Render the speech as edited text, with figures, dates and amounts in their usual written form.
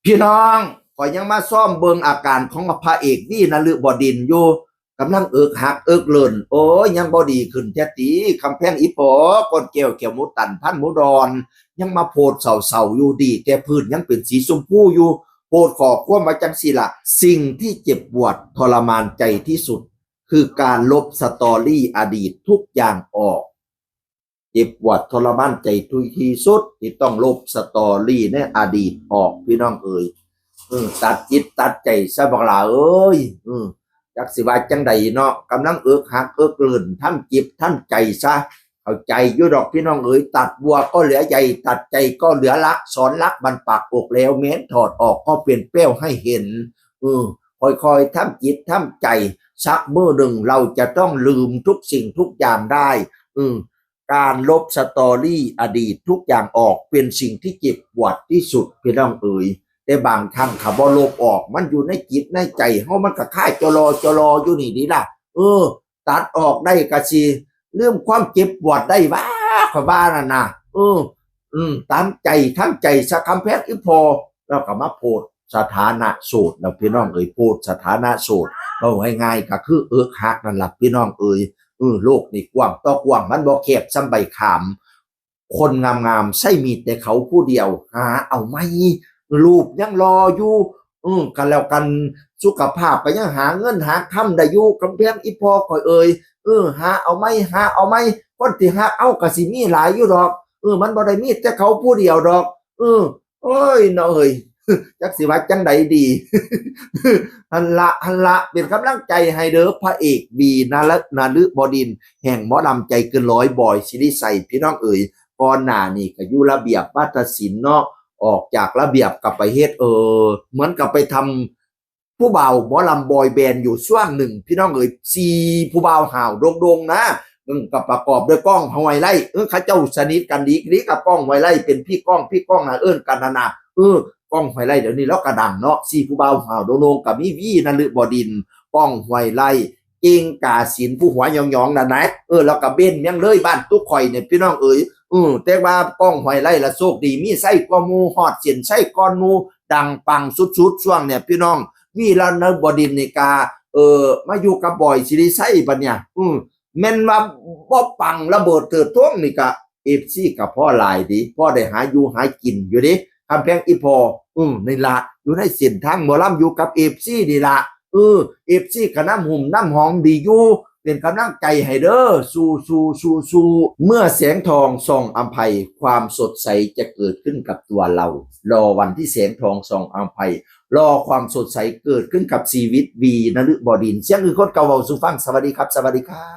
พี่น้องข่อยยังมาซ่อมเบิงอาการของพระเอกนี่นฤบดินทร์อยู่กำลังเอิกหักเอิกเลินโอ้ยยังบ่ดีขึ้นแท้ตีคำแพงอีปอก้นแก้วแก้วหมูตันพันหมูดอนยังมาโพดเสาอยู่ดีแต่พื้นยังเป็นสีชมพูอยู่โพดขอความมาจังสิละสิ่งที่เจ็บปวดทรมานใจที่สุดคือการลบสตอรี่อดีตทุกอย่างออกเจ็บปวดทรมานใจทุกที่สุดที่ต้องลบสตอรี่ในอดีตออกพี่น้องเอ๋ยตัดจิตตัดใจซะบักหล่าเอ้ยจักสิว่าจังใดเนาะกำลังเอิกหักเอิกเลื่นทำจิตทำใจซะเข้าใจอยู่ดอกพี่น้องเอ๋ยตัดบัวก็เหลือใยตัดใจก็เหลือลักสอนลักบรรปักอกแล้วเม้นถอดออกก็เปลี่ยนเปรี้ยวให้เห็นค่อยๆทำจิตทำใจสักเมื่อหนึ่งเราจะต้องลืมทุกสิ่งทุกอย่างได้การลบสตอรี่อดีตทุกอย่างออกเป็นสิ่งที่เจ็บปวดที่สุดพี่น้องเอ๋ยแต่บางครั้งขับลบออกมันอยู่ในจิตในใจเฮามันก็ค่ายจรออยู่นี่ดีล่ะตัดออกได้ก็สิเรื่องความเจ็บปวดได้ว่าขบ้านั่นน่ะตามใจทั้งใจสักคำแพทย์อีพอแล้วก็มาโพดสถานะโสดนะพี่น้องเอ๋ยโพดสถานะโสดเราง่ายๆก็คือเอิกหักนั่นล่ะพี่น้องเอ๋ยโลกนี่กว้างต่อกว้างมันบ่แคบซ้ำใบขามคนงามๆใช่มีแต่เขาผู้เดียวหาเอาไหมรูปยังรออยู่กันแล้วกันสุขภาพก็ยังหาเงินหาคำได้อยู่กำแพงอีพอข่อยเอ่ยหาเอาไหมหาเอาไหมคนที่หาเอาก็สิมีหลายอยู่ดอกมันบ่ได้มีแต่เขาผู้เดียวดอกโอ้ยเนาะเอ้ยจักสิว่าจังใดดีหันละเป็นกำลังใจให้เด้อพระเอกบีนาฤบดินทร์แห่งหมอลำใจเกินร้อยบอยสิริไสพี่น้องเอ๋ยก่อนหน้านี่ก็อยู่ระเบียบวาทศิลป์เนาะออกจากระเบียบกลับไปเฮ็ดเหมือนกับไปทำผู้บ่าวหมอลำบอยแบนด์อยู่ช่วงหนึ่งพี่น้องเอ๋ย4ผู้บ่าวห่าวโด่งๆนะกับประกอบด้วยก้องหอยไล่เขาเจ้าสนิทกันดีกับก้องหอยไล่เป็นพี่ก้องนะกันนาก้องหอยไล่เดี๋ยวนี้แล้วกระดังเนาะผู้บ่าวห่าวโด่งๆกับมีวีนฤบดินทร์ก้องหอยไล่เองกาศิลผู้หัวยองๆนั่นนะแล้วก็เบ้นยังเลยบ้านตุ๊กข่อยเนี่ยพี่น้องเอ๋ยแต่ว่าก้องหอยไล่ละโชคดีมีไส้ก้อมูหอดเสียนไส้ก้อนมูดังปังสุดๆช่วงเนี่ยพี่น้องวีละนฤบดินทร์ในกามาอยู่กับบอยสิริไสบัดเนี่ยแม่นว่าบ่ปังระเบิดเถิดท้วงนี่ก็FCกับพ่อหลายดิพ่อได้หาอยู่หากินอยู่ดิคำแพงอีพอนี่ละอยู่ในเส้นทางหมอลำอยู่กับFCนี่ละFC ก็น้ำหุ่มน้ำหอมดีอยู่เป็นกำลังใจให้เด้อสู้เมื่อแสงทองส่องอัมไพความสดใสจะเกิดขึ้นกับตัวเรารอวันที่แสงทองส่องอัมไพรอความสดใสเกิดขึ้นกับชีวิตวีนฤบดินทร์เสียงคือคนเก่าเว้าสู่ฟังสวัสดีครับสวัสดีครับ